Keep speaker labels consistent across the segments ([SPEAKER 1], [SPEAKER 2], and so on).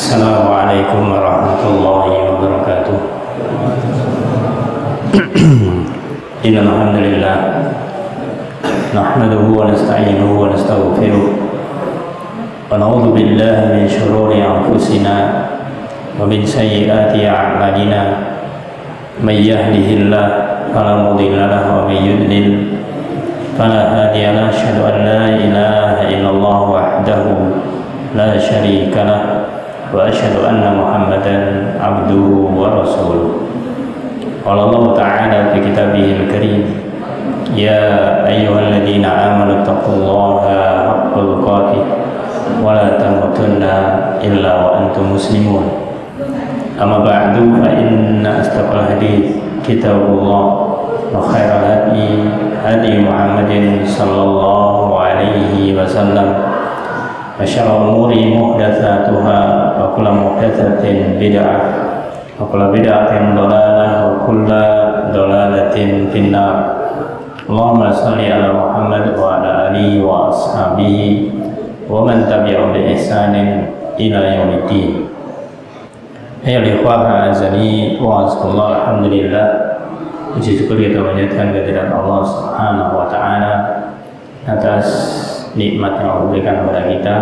[SPEAKER 1] Assalamualaikum warahmatullahi wabarakatuh. Innal hamdalillah nahmaduhu wa nasta'inuhu wa nastaghfiruh wa na'udzu billahi min shururi anfusina wa min sayyiati a'malina. May yahdihillahu fala mudilla lahu wa may yudlil fala hadiya lahu. Asyhadu an la ilaha illallah wahdahu la syarika lahu wa asyhadu anna Muhammadan abduhu wa rasuluh. Qala Allah Ta'ala fi kitabihil karim, ya ayyuhalladzina amanu taqullaha haqqa tuqatih wa la tamutunna illa wa antum muslimun. Amma ba'du, fa inna asdaqal hadits kitabullah wa khairal hadi Muhammadin sallallahu alaihi wasallam wa syarrul umuri muhdatsatuha wa kullu muhdatsatin bid'ah wa kullu bid'atin dhalalah wa kullu dhalalatin finnar. Allahumma shalli ala Muhammad wa ala alihi wa ashabihi wa man tabi'ahum bi ihsanin ila yaumiddin. Ayo ikhwah azani wa azkullah, alhamdulillah, puji syukur kita panjatkan kehadirat Allah Subhanahu wa taala atas nikmat yang Allah berikan kepada kita,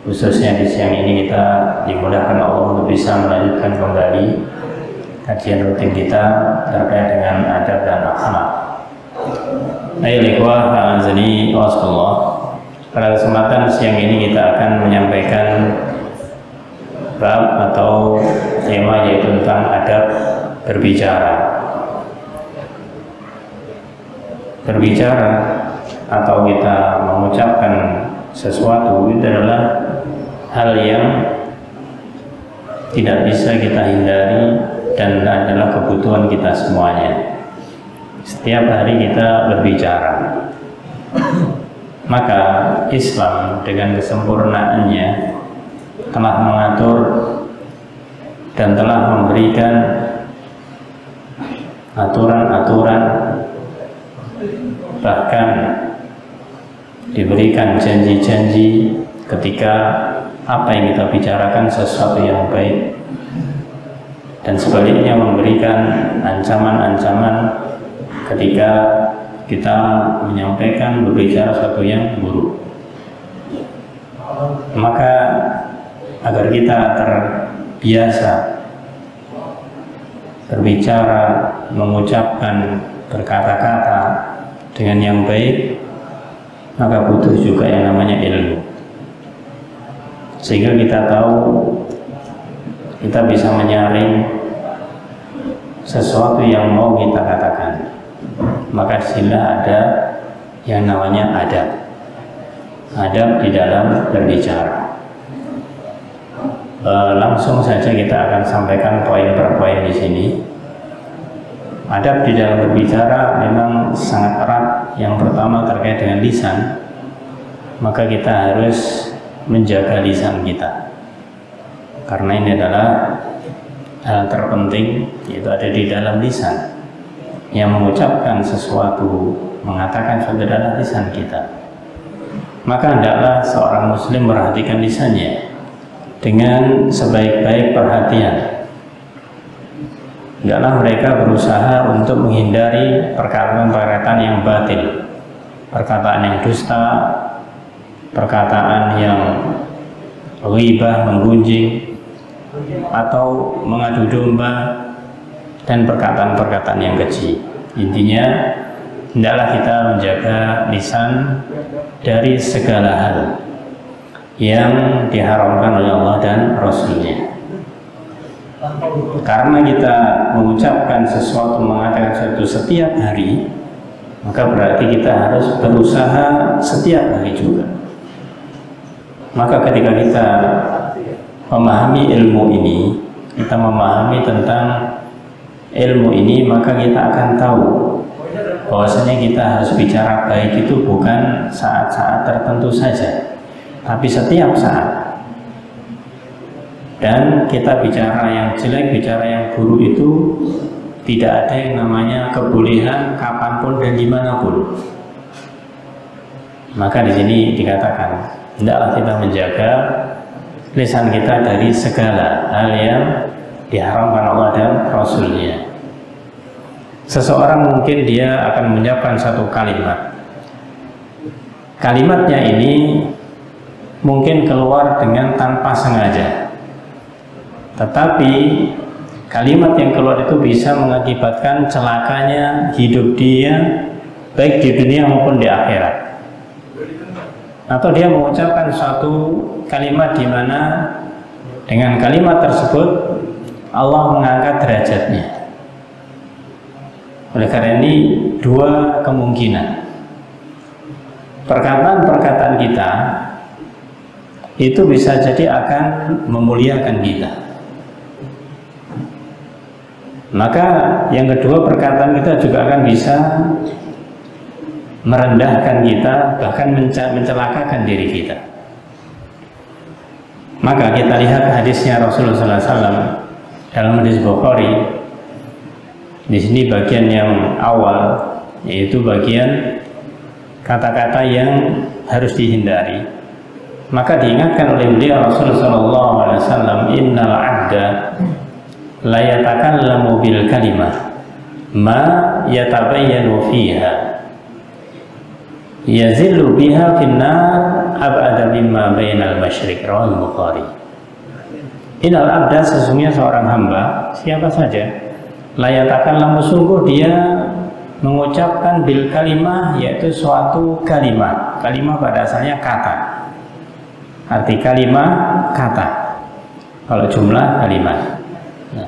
[SPEAKER 1] khususnya di siang ini kita dimudahkan Allah untuk bisa melanjutkan kembali kajian rutin kita terkait dengan adab dan akhlak. Ayo ikhwah azani wa azkullah, pada kesempatan siang ini kita akan menyampaikan bab atau tema yaitu tentang adab berbicara. Berbicara atau kita mengucapkan sesuatu itu adalah hal yang tidak bisa kita hindari dan adalah kebutuhan kita semuanya. Setiap hari kita berbicara. Maka Islam dengan kesempurnaannya telah mengatur dan telah memberikan aturan-aturan, bahkan diberikan janji-janji ketika apa yang kita bicarakan sesuatu yang baik, dan sebaliknya memberikan ancaman-ancaman ketika kita menyampaikan berbicara sesuatu yang buruk. Maka agar kita terbiasa berbicara, mengucapkan berkata-kata dengan yang baik, maka butuh juga yang namanya ilmu, sehingga kita tahu, kita bisa menyaring sesuatu yang mau kita katakan. Maka sila ada yang namanya adab di dalam berbicara. Langsung saja kita akan sampaikan poin per poin di sini. Adab di dalam berbicara memang sangat erat. Yang pertama terkait dengan lisan, maka kita harus menjaga lisan kita, karena ini adalah hal terpenting, yaitu ada di dalam lisan. Yang mengucapkan sesuatu, mengatakan sesuatu adalah lisan kita. Maka hendaklah seorang muslim memperhatikan lisannya dengan sebaik-baik perhatian. Hendaklah mereka berusaha untuk menghindari perkataan-perkataan yang batil, perkataan yang dusta, perkataan yang ghibah, menggunjing, atau mengadu domba, dan perkataan-perkataan yang keji. Intinya, hendaklah kita menjaga lisan dari segala hal yang diharamkan oleh Allah dan Rasul-Nya. Karena kita mengucapkan sesuatu, mengatakan sesuatu setiap hari, maka berarti kita harus berusaha setiap hari juga. Maka ketika kita memahami ilmu ini, kita memahami tentang ilmu ini, maka kita akan tahu bahwasanya kita harus bicara baik itu bukan saat-saat tertentu saja, tapi setiap saat. Dan kita bicara yang jelek, bicara yang buruk itu tidak ada yang namanya kebolehan kapanpun dan dimanapun. Maka di sini dikatakan hendaklah kita menjaga lisan kita dari segala hal yang diharamkan Allah dan Rasulnya. Seseorang mungkin dia akan mengucapkan satu kalimat. Kalimatnya ini mungkin keluar dengan tanpa sengaja, tetapi kalimat yang keluar itu bisa mengakibatkan celakanya hidup dia, baik di dunia maupun di akhirat. Atau dia mengucapkan suatu kalimat di mana dengan kalimat tersebut Allah mengangkat derajatnya. Oleh karena ini dua kemungkinan. Perkataan-perkataan kita itu bisa jadi akan memuliakan kita. Maka yang kedua, perkataan kita juga akan bisa merendahkan kita, bahkan mencelakakan diri kita. Maka kita lihat hadisnya Rasulullah SAW dalam hadis Bukhari. Di sini bagian yang awal, yaitu bagian kata-kata yang harus dihindari. Maka diingatkan oleh beliau Rasulullah SAW, innal abda la yatakallamu bil kalimah ma yatabayyanu fiha yazillu biha finnar ab'ada mimma bainal masyriq. Rawal Bukhari. Innal abda, sesungguhnya seorang hamba, siapa saja, layatakan lamu, sungguh dia mengucapkan bil kalimah, yaitu suatu kalimat. Kalimah pada asalnya kata. Arti kalimah kata, kalau jumlah kalimat. Nah,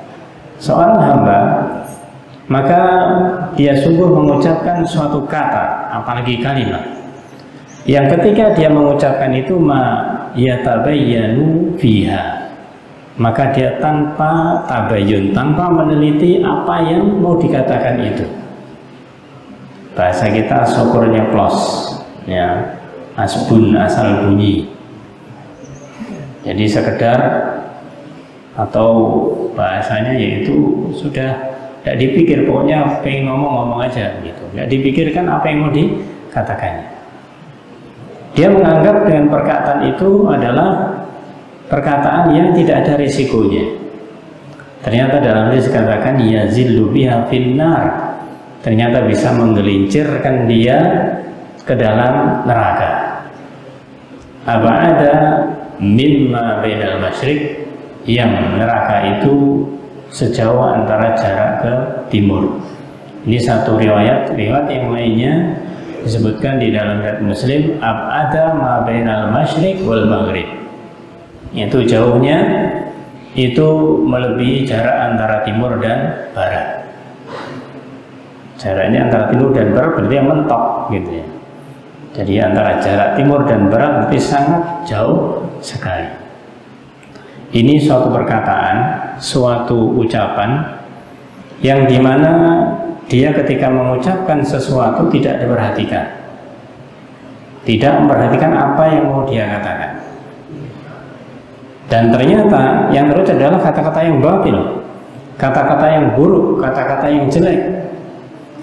[SPEAKER 1] seorang hamba, maka dia sungguh mengucapkan suatu kata, apalagi kalimat, yang ketika dia mengucapkan itu ma yatabayyanu fiha, maka dia tanpa tabayun, tanpa meneliti apa yang mau dikatakan itu. Bahasa kita syukurnya plus, ya, asbun, asal bunyi. Jadi sekedar, atau bahasanya yaitu sudah tidak dipikir, pokoknya pengen ngomong aja gitu, nggak dipikirkan apa yang mau dikatakannya. Dia menganggap dengan perkataan itu adalah perkataan yang tidak ada risikonya. Ternyata dalam hadis dikatakan yazillu biha finnar, ternyata bisa menggelincirkan dia ke dalam neraka. Ab'ada mimma bainal masyriq, yang neraka itu sejauh antara jarak ke timur. Ini satu riwayat yang lainnya disebutkan di dalam riwayat Muslim, ab'ada ma bainal masyriq wal maghrib, itu jauhnya itu melebihi jarak antara timur dan barat. Jaraknya antara timur dan barat berarti yang mentok gitu ya. Jadi antara jarak timur dan barat berarti sangat jauh sekali. Ini suatu perkataan, suatu ucapan yang dimana dia ketika mengucapkan sesuatu tidak diperhatikan, tidak memperhatikan apa yang mau dia katakan. Dan ternyata yang terjadi adalah kata-kata yang batil, kata-kata yang buruk, kata-kata yang jelek,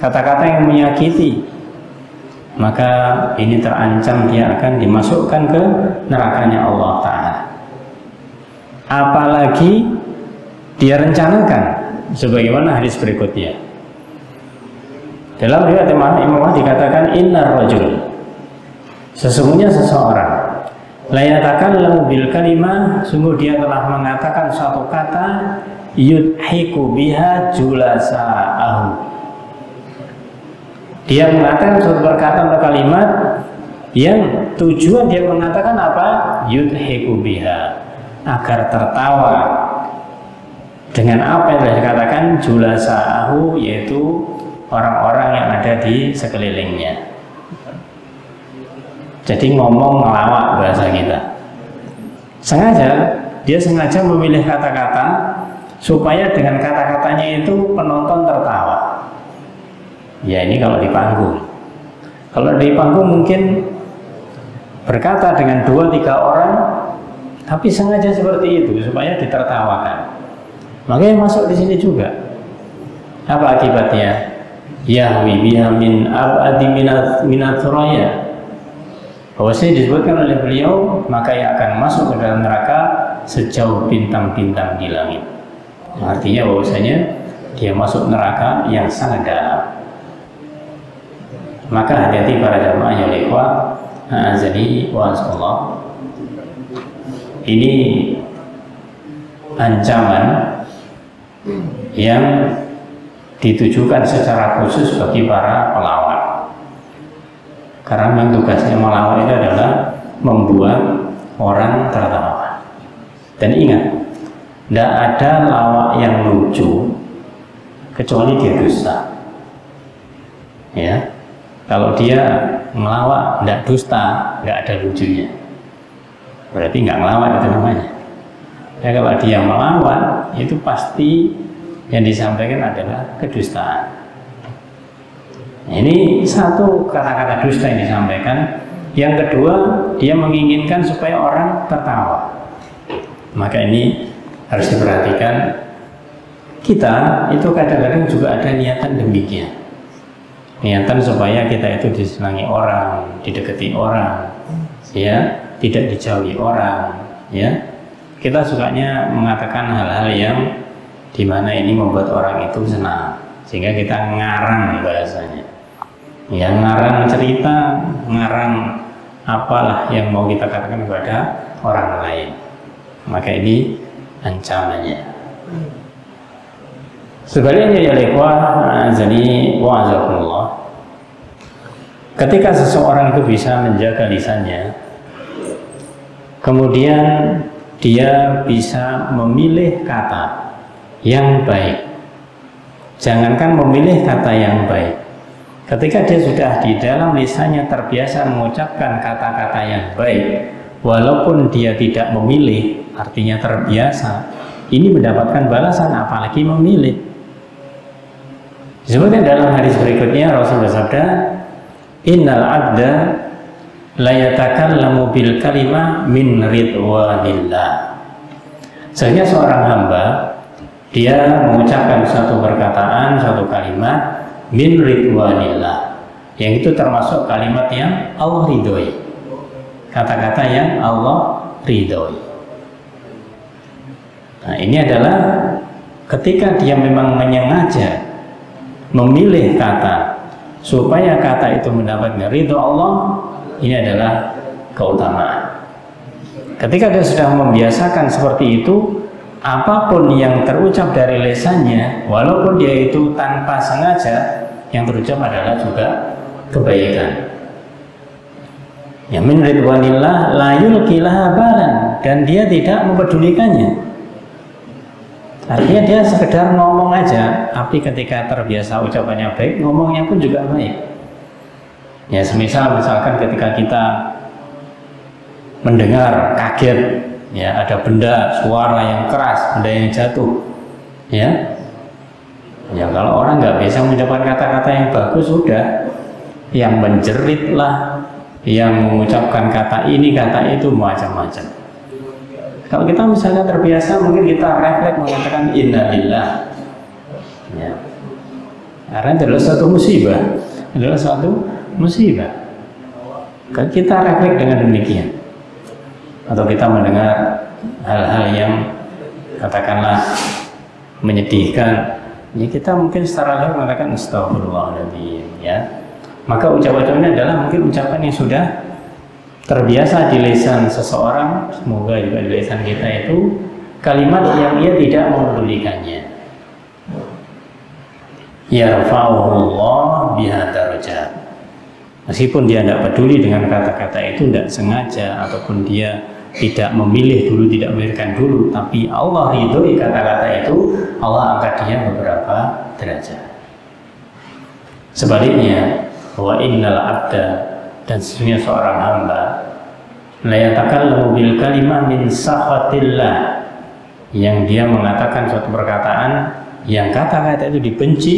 [SPEAKER 1] kata-kata yang menyakiti. Maka ini terancam dia akan dimasukkan ke nerakanya Allah Ta'ala. Apalagi dia rencanakan, sebagaimana hadis berikutnya. Dalam riwayat Imam Ahmad dikatakan, innar rajul, sesungguhnya seseorang, layatakan lahu bil kalimah, sungguh dia telah mengatakan suatu kata, yudhiku biha julasa'ahu, dia mengatakan suatu perkataan atau kalimat yang tujuan dia mengatakan apa? Yudhiku biha, agar tertawa dengan apa yang telah dikatakan julasa'ahu, yaitu orang-orang yang ada di sekelilingnya. Jadi ngomong ngelawak bahasa kita. Dia sengaja memilih kata-kata supaya dengan kata-katanya itu penonton tertawa. Ya, ini kalau di panggung. Kalau di panggung mungkin berkata dengan 2-3 orang, tapi sengaja seperti itu supaya ditertawakan. Makanya masuk di sini juga. Apa akibatnya? Yahwi biha min ab'adi minat suraya. Bahwasanya disebutkan oleh beliau, maka yang akan masuk ke dalam neraka sejauh bintang-bintang di langit. Artinya bahwasanya dia masuk neraka yang sangat dalam. Maka hati-hati para jamaah yang ikhwah, a'azani wa azakallah. Ini ancaman yang ditujukan secara khusus bagi para pelawak. Karena memang tugasnya melawak itu adalah membuat orang tertawa. Dan ingat, tidak ada lawak yang lucu kecuali dia dusta. Ya, kalau dia ngelawak tidak dusta, nggak ada lucunya. Berarti nggak ngelawak itu namanya. Ya, kalau dia melawan itu pasti yang disampaikan adalah kedustaan. Ini satu kata-kata dusta yang disampaikan. Yang kedua, dia menginginkan supaya orang tertawa. Maka ini harus diperhatikan. Kita itu kadang-kadang juga ada niatan demikian. Niatan supaya kita itu disenangi orang, didekati orang, ya, tidak dijauhi orang, ya. Kita sukanya mengatakan hal-hal yang dimana ini membuat orang itu senang, sehingga kita ngarang bahasanya, ya, ngarang cerita, ngarang apalah yang mau kita katakan kepada orang lain. Maka ini ancamannya. Sebaliknya ya ikhwah, azani wa azakumullah, ketika seseorang itu bisa menjaga lisannya, kemudian dia bisa memilih kata yang baik. Jangankan memilih kata yang baik, ketika dia sudah di dalam lisannya terbiasa mengucapkan kata-kata yang baik, walaupun dia tidak memilih, artinya terbiasa, ini mendapatkan balasan, apalagi memilih. Disebutkan dalam hadis berikutnya, Rasul bersabda, innal abda la yatakallamu bil kalimah min ridwanillah. Sehingga seorang hamba, dia mengucapkan satu perkataan, satu kalimat min ridwanillah, yang itu termasuk kalimat yang Allah ridhoi, kata-kata yang Allah ridhoi. Nah, ini adalah ketika dia memang menyengaja memilih kata supaya kata itu mendapatkan ridho Allah, ini adalah keutamaan. Ketika dia sudah membiasakan seperti itu, apapun yang terucap dari lisannya, walaupun dia itu tanpa sengaja, yang terucap adalah juga kebaikan. Ya, min ridwanillah la yulqilaha balan, dan dia tidak mempedulikannya. Artinya dia sekedar ngomong aja, tapi ketika terbiasa ucapannya baik, ngomongnya pun juga baik. Ya, misalkan ketika kita mendengar kaget, ya, ada benda, suara yang keras, benda yang jatuh, ya, ya kalau orang nggak bisa mengucapkan kata-kata yang bagus, sudah, yang menjerit lah, yang mengucapkan kata ini, kata itu, macam-macam. Kalau kita misalnya terbiasa, mungkin kita refleks mengatakan innalillah, ya, karena itu adalah suatu musibah, adalah suatu musibah. Kalau kita refleks dengan demikian, atau kita mendengar hal-hal yang katakanlah menyedihkan, ya kita mungkin secara lahir mengatakan astagfirullahaladzim, ya. Maka ucapan-ucapannya adalah mungkin ucapan yang sudah terbiasa di lisan seseorang, semoga juga di lisan kita itu kalimat yang ia tidak mempedulikannya. Yarfa'uhullah biha darajat. Meskipun dia tidak peduli dengan kata-kata itu, tidak sengaja, ataupun dia tidak memilih dulu, tidak memilihkan dulu, tapi Allah ridhoi kata-kata itu, Allah angkat dia beberapa derajat. Sebaliknya, wa innal abda, dan sesungguhnya seorang hamba, la yatakallamu bil kalimah min sakhatillah, yang dia mengatakan suatu perkataan yang kata-kata itu dibenci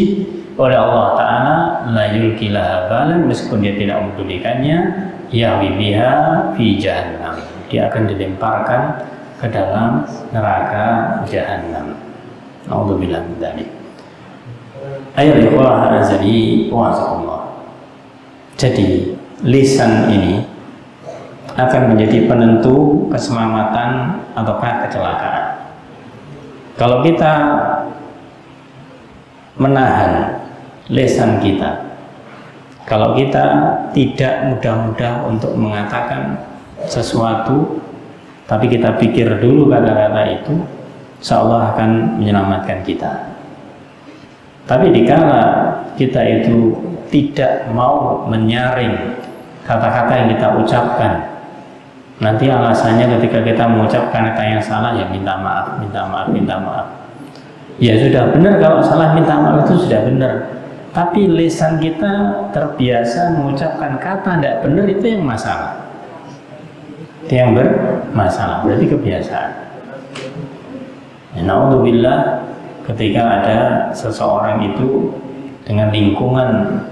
[SPEAKER 1] oleh Allah Ta'ala, la yulqilaha balan, meskipun dia tidak mempedulikannya, yahwi biha fi jahannam, dia akan dilemparkan ke dalam neraka jahannam. A'udzubillahi min dzalik. Ayat ikhwah azali wa azakumullah. Jadi lisan ini akan menjadi penentu keselamatan ataukah kecelakaan. Kalau kita menahan lisan kita, kalau kita tidak mudah-mudah untuk mengatakan sesuatu, tapi kita pikir dulu kata-kata itu, insya Allah akan menyelamatkan kita. Tapi dikala kita itu tidak mau menyaring kata-kata yang kita ucapkan, nanti alasannya ketika kita mengucapkan kata yang salah, ya minta maaf, minta maaf, minta maaf. Ya sudah benar, kalau salah minta maaf itu sudah benar. Tapi lisan kita terbiasa mengucapkan kata tidak benar, itu yang masalah. Itu yang bermasalah, berarti kebiasaan. Na'udzubillah, ketika ada seseorang itu dengan lingkungan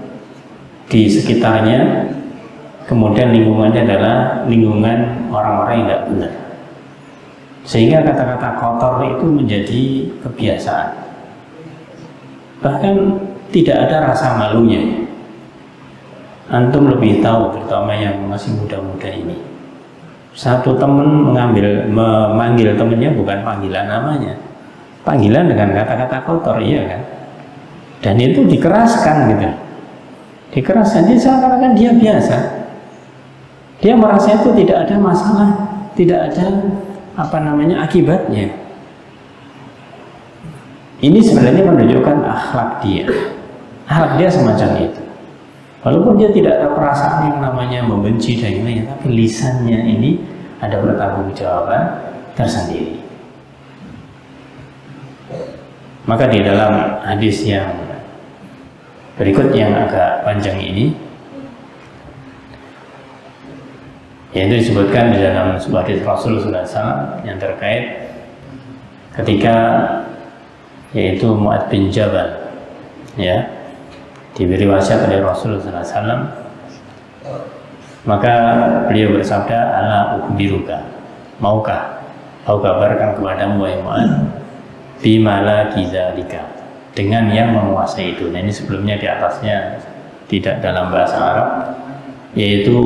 [SPEAKER 1] di sekitarnya, kemudian lingkungannya adalah lingkungan orang-orang yang tidak benar, sehingga kata-kata kotor itu menjadi kebiasaan, bahkan tidak ada rasa malunya. Antum lebih tahu, terutama yang masih muda-muda ini. Satu teman memanggil temannya bukan panggilan namanya, panggilan dengan kata-kata kotor, iya kan? Dan itu dikeraskan gitu, dikeraskan. Dia seakan-akan dia biasa, dia merasa itu tidak ada masalah, tidak ada akibatnya. Ini sebenarnya menunjukkan akhlak dia. Akhlak dia semacam itu. Walaupun dia tidak ada perasaan yang namanya membenci dan lain-lain, tapi lisannya ini ada pertanggungjawaban tersendiri. Maka di dalam hadis yang berikut yang agak panjang ini, yaitu disebutkan di dalam sebuah hadis Rasul SAW yang terkait ketika yaitu Mu'adz bin Jabal, ya, diberi wasiat oleh Rasulullah SAW, maka beliau bersabda, ala ukhbiruka, maukah aku kabarkan kepadamu wahai Mu'adz, bima la dzalika, dengan yang menguasai itu. Nah, ini sebelumnya di atasnya tidak dalam bahasa Arab, yaitu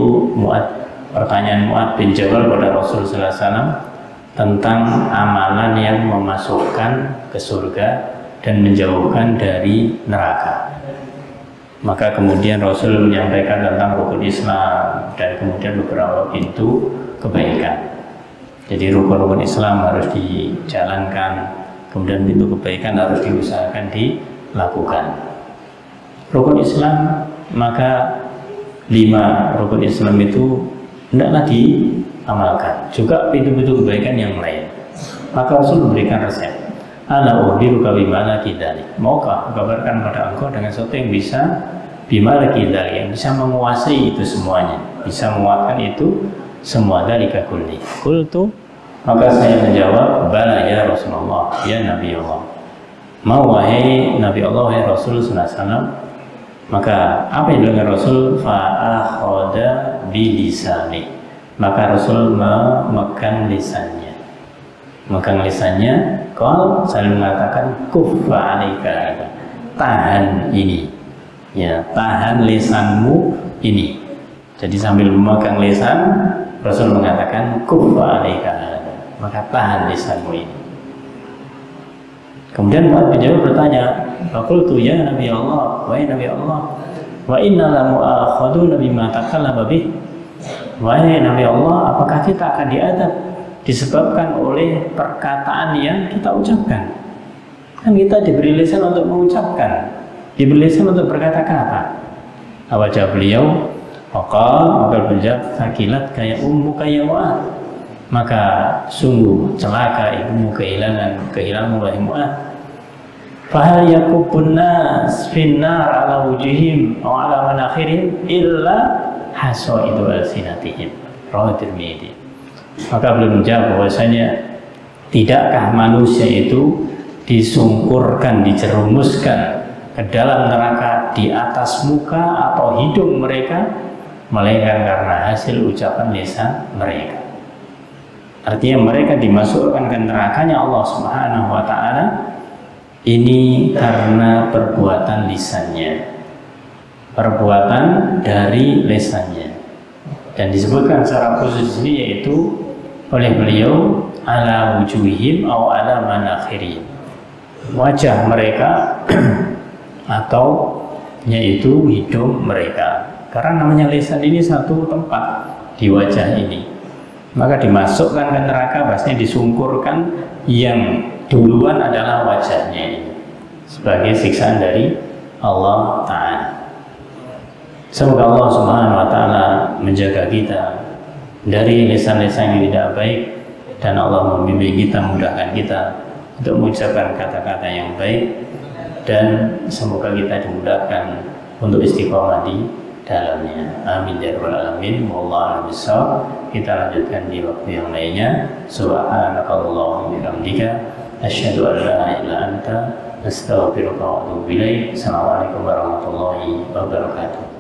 [SPEAKER 1] pertanyaan Mu'adz bin Jabal pada Rasulullah SAW tentang amalan yang memasukkan ke surga dan menjauhkan dari neraka. Maka kemudian Rasul menyampaikan tentang rukun Islam dan kemudian beberapa pintu kebaikan. Jadi rukun-rukun Islam harus dijalankan, kemudian pintu kebaikan harus diusahakan dilakukan. Rukun Islam, maka 5 rukun Islam itu hendaklah diamalkan, juga pintu-pintu kebaikan yang lain. Maka Rasul memberikan resep, ala ukhbiruka bima la dzalik, maukah kabarkan pada engkau dengan sesuatu yang bisa bima la dzalik, yang bisa menguasai itu semuanya, bisa menguatkan itu semua, dzalika kulli. Qultu, maka saya menjawab, bala ya Rasulullah, ya Nabi Allah. Mau wahai Nabi Allah, wahai Rasul SAW. Maka apa yang dilakukan Rasul? Fa'akhoda bilisani, maka Rasul memegang lisannya. Memegang lisannya, kalau saya mengatakan kuffa alaika, tahan ini, ya, tahan lisanmu ini. Jadi sambil memegang lisan, Rasul mengatakan kuffa alaika, maka tahan lisanmu ini. Kemudian Mu'adz bin Jabal bertanya, faqultu ya Nabi Allah, wahai Nabi Allah, wa inna la mu'akhaduna bima takallama bih, wahai Nabi Allah, apakah kita akan diadab disebabkan oleh perkataan yang kita ucapkan? Kan kita diberi lisan untuk mengucapkan, diberi lisan untuk berkata-kata. Apa jawab beliau? Maka berjawab, sakilat kayak kayak Mu'adz, maka sungguh celaka ibumu kehilangan wahai Mu'adz. Fahal yakubun nas finnar ala wujihim aw ala manakhirihim illa hasaidu alsinatihim, rawahu Tirmidzi. Maka beliau menjawab bahwasanya tidakkah manusia itu disungkurkan, dijerumuskan ke dalam neraka di atas muka atau hidung mereka, melainkan karena hasil ucapan lisan mereka. Artinya mereka dimasukkan ke nerakanya Allah Subhanahu wa ta'ala ini karena perbuatan lisannya, perbuatan dari lisannya. Dan disebutkan secara khusus ini yaitu oleh beliau ala wujuhihim au ala manakhirihim, wajah mereka atau yaitu hidung mereka, karena namanya lisan ini satu tempat di wajah ini, maka dimasukkan ke neraka pasti disungkurkan yang duluan adalah wajahnya ini sebagai siksaan dari Allah Ta'ala. Semoga Allah Subhanahu wa Ta'ala menjaga kita dari lisan-lisan yang tidak baik, dan Allah membimbing kita, mudahkan kita untuk mengucapkan kata-kata yang baik, dan semoga kita dimudahkan untuk istiqomah di dalamnya. Amin ya rabbal alamin. Wallahu a'lam bishawab. Kita lanjutkan di waktu yang lainnya. Subhanakallahumma wa bihamdika asyhadu an la ilaha illa anta astaghfiruka wa atubu ilaik. Assalamualaikum warahmatullahi wabarakatuh.